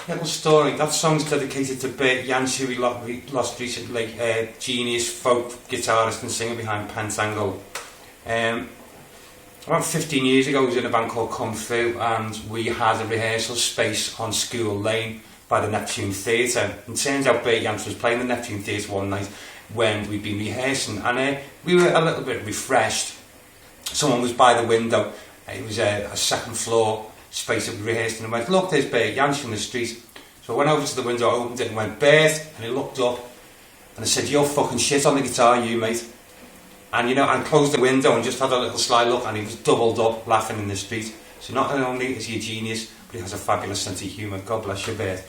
Little story. That song's dedicated to Bert Jansch, who we lost recently. Genius folk guitarist and singer behind Pentangle. About 15 years ago, I was in a band called Come Through, and we had a rehearsal space on School Lane by the Neptune Theatre. And it turns out Bert Jansch was playing the Neptune Theatre one night when we'd been rehearsing, and we were a little bit refreshed. Someone was by the window. It was a second floor space that we rehearsed in, and went, "Look, there's Bert Jansch in the street." So I went over to the window, opened it and went, "Bert," and he looked up and I said, "You're fucking shit on the guitar, you mate." And and closed the window and just had a little sly look, and he was doubled up laughing in the street. So not only is he a genius, but he has a fabulous sense of humour. God bless you, Bert.